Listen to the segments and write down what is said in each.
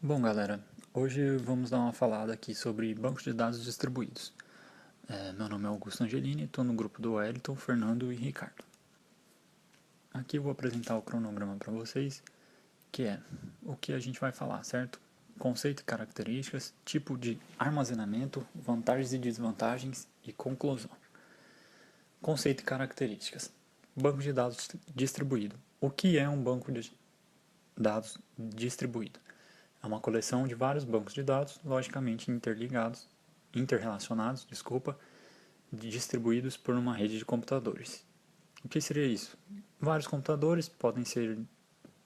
Bom, galera, hoje vamos dar uma falada aqui sobre bancos de dados distribuídos. Meu nome é Augusto Angelini, estou no grupo do Wellington, Fernando e Ricardo. Aqui eu vou apresentar o cronograma para vocês, que é o que a gente vai falar, certo? Conceito e características, tipo de armazenamento, vantagens e desvantagens e conclusão. Conceito e características. Banco de dados distribuído. O que é um banco de dados distribuído? É uma coleção de vários bancos de dados, logicamente interrelacionados, distribuídos por uma rede de computadores. O que seria isso? Vários computadores podem ser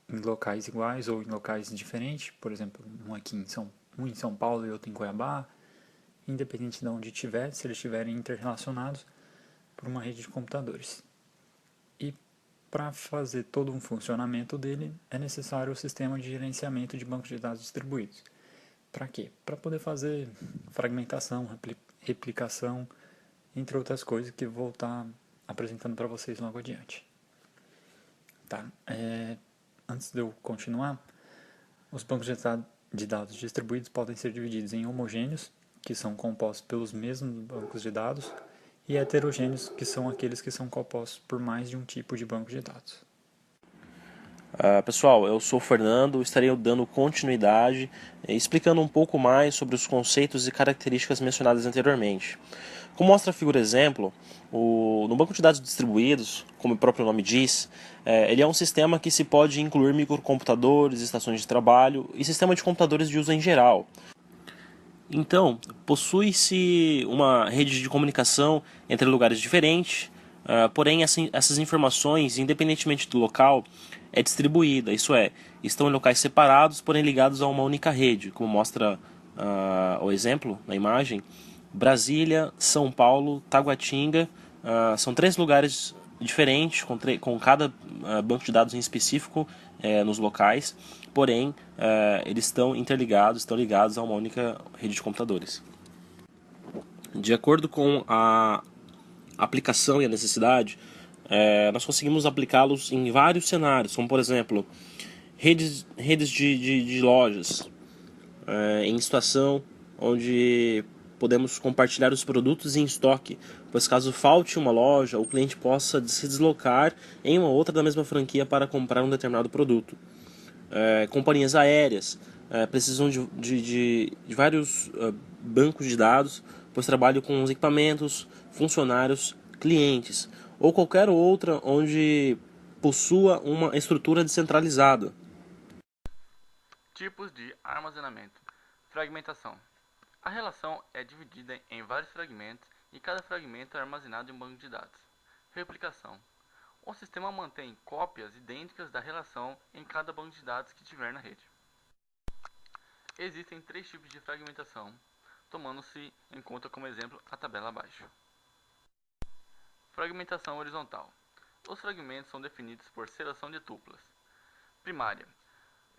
em locais iguais ou em locais diferentes, por exemplo, um em São Paulo e outro em Cuiabá, independente de onde estiver, se eles estiverem interrelacionados por uma rede de computadores. E para fazer todo um funcionamento dele, é necessário o sistema de gerenciamento de bancos de dados distribuídos. Para quê? Para poder fazer fragmentação, replicação, entre outras coisas que vou estar apresentando para vocês logo adiante. Tá? Antes de eu continuar, os bancos de dados distribuídos podem ser divididos em homogêneos, que são compostos pelos mesmos bancos de dados, e heterogêneos, que são aqueles que são compostos por mais de um tipo de banco de dados. Pessoal, eu sou o Fernando, estarei dando continuidade, explicando um pouco mais sobre os conceitos e características mencionadas anteriormente. Como mostra a figura exemplo, no banco de dados distribuídos, como o próprio nome diz, ele é um sistema que se pode incluir microcomputadores, estações de trabalho e sistema de computadores de uso em geral. Então, possui-se uma rede de comunicação entre lugares diferentes, porém essas informações, independentemente do local, é distribuída, isso é, estão em locais separados, porém ligados a uma única rede, como mostra o exemplo na imagem. Brasília, São Paulo, Taguatinga, são três lugares diferentes, com cada banco de dados em específico nos locais, porém eles estão interligados, estão ligados a uma única rede de computadores. De acordo com a aplicação e a necessidade, nós conseguimos aplicá-los em vários cenários, como por exemplo, redes de lojas, em situação onde podemos compartilhar os produtos em estoque, pois caso falte uma loja, o cliente possa se deslocar em uma outra da mesma franquia para comprar um determinado produto. Companhias aéreas precisam de vários bancos de dados, pois trabalham com os equipamentos, funcionários, clientes, ou qualquer outra onde possua uma estrutura descentralizada. Tipos de armazenamento. Fragmentação. A relação é dividida em vários fragmentos e cada fragmento é armazenado em um banco de dados. Replicação. O sistema mantém cópias idênticas da relação em cada banco de dados que tiver na rede. Existem três tipos de fragmentação, tomando-se em conta como exemplo a tabela abaixo. Fragmentação horizontal. Os fragmentos são definidos por seleção de tuplas. Primária.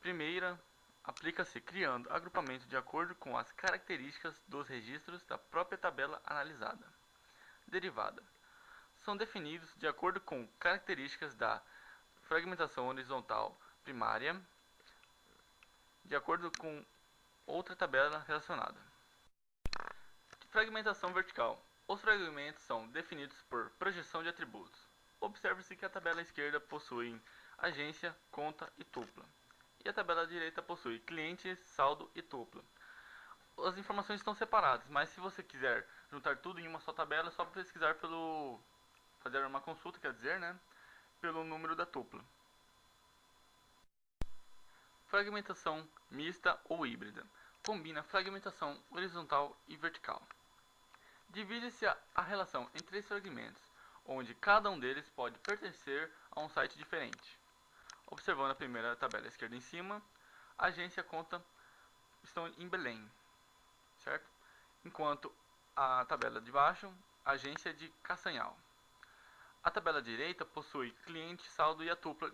Primeira aplica-se criando agrupamento de acordo com as características dos registros da própria tabela analisada. Derivada. São definidos de acordo com características da fragmentação horizontal primária, de acordo com outra tabela relacionada. Fragmentação vertical. Os fragmentos são definidos por projeção de atributos. Observe-se que a tabela esquerda possui agência, conta e tupla. E a tabela direita possui cliente, saldo e tupla. As informações estão separadas, mas se você quiser juntar tudo em uma só tabela, é só pesquisar fazer uma consulta, quer dizer, pelo número da tupla. Fragmentação mista ou híbrida. Combina fragmentação horizontal e vertical. Divide-se a relação em três fragmentos, onde cada um deles pode pertencer a um site diferente. Observando a primeira tabela à esquerda em cima, a agência e a conta estão em Belém, certo? Enquanto a tabela de baixo, a agência é de Castanhal. A tabela direita possui cliente, saldo e a tupla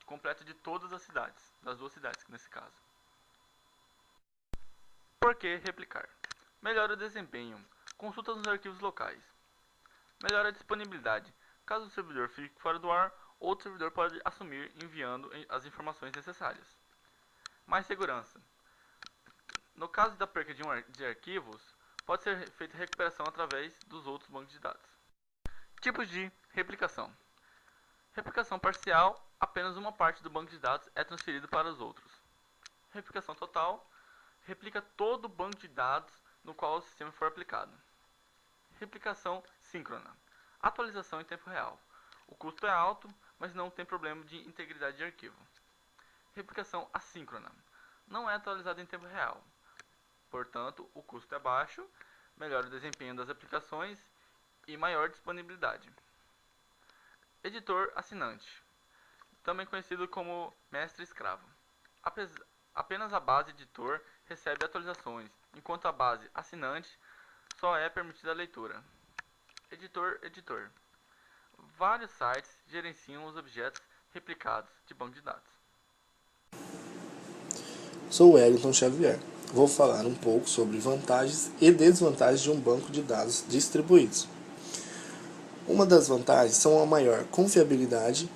completa de todas as cidades, das duas cidades nesse caso. Por que replicar? Melhora o desempenho. Consulta nos arquivos locais. Melhora a disponibilidade. Caso o servidor fique fora do ar, outro servidor pode assumir enviando as informações necessárias. Mais segurança. No caso da perca de arquivos, pode ser feita recuperação através dos outros bancos de dados. Tipos de replicação. Replicação parcial, apenas uma parte do banco de dados é transferida para os outros. Replicação total, replica todo o banco de dados no qual o sistema for aplicado. Replicação síncrona, atualização em tempo real. O custo é alto, mas não tem problema de integridade de arquivo. Replicação assíncrona, não é atualizada em tempo real. Portanto, o custo é baixo, melhora o desempenho das aplicações e maior disponibilidade. Editor assinante, também conhecido como mestre-escravo. Apenas a base editor recebe atualizações, enquanto a base assinante só é permitida a leitura. Editor. Vários sites gerenciam os objetos replicados de banco de dados. Sou Wellington Xavier. Vou falar um pouco sobre vantagens e desvantagens de um banco de dados distribuídos. Uma das vantagens são a maior confiabilidade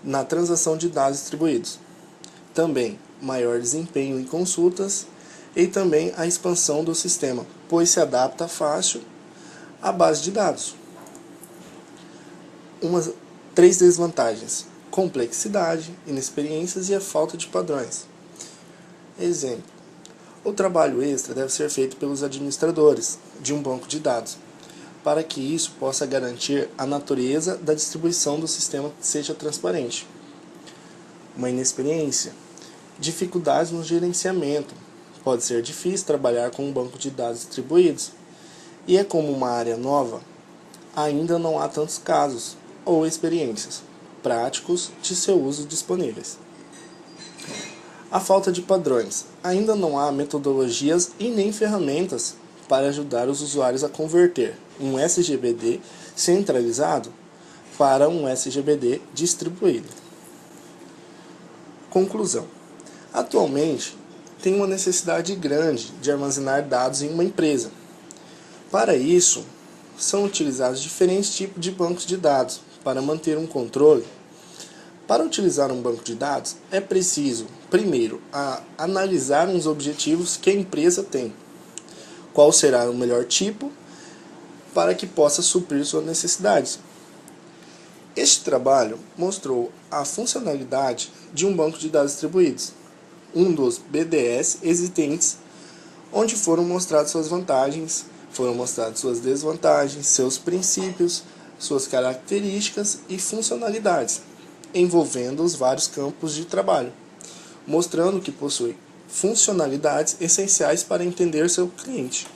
na transação de dados distribuídos. Também maior desempenho em consultas e também a expansão do sistema, pois se adapta fácil à base de dados. 3 desvantagens: complexidade, inexperiências e a falta de padrões. Exemplo: o trabalho extra deve ser feito pelos administradores de um banco de dados, para que isso possa garantir a natureza da distribuição do sistema seja transparente. Uma inexperiência: dificuldades no gerenciamento. Pode ser difícil trabalhar com um banco de dados distribuídos, e é como uma área nova, ainda não há tantos casos ou experiências práticos de seu uso disponíveis. A falta de padrões. Ainda não há metodologias e nem ferramentas para ajudar os usuários a converter um SGBD centralizado para um SGBD distribuído. Conclusão: atualmente, tem uma necessidade grande de armazenar dados em uma empresa. Para isso, são utilizados diferentes tipos de bancos de dados para manter um controle. Para utilizar um banco de dados, é preciso, primeiro, analisar os objetivos que a empresa tem. Qual será o melhor tipo para que possa suprir suas necessidades. Este trabalho mostrou a funcionalidade de um banco de dados distribuídos, um dos BDS existentes, onde foram mostradas suas vantagens, foram mostradas suas desvantagens, seus princípios, suas características e funcionalidades, envolvendo os vários campos de trabalho, mostrando que possui funcionalidades essenciais para entender seu cliente.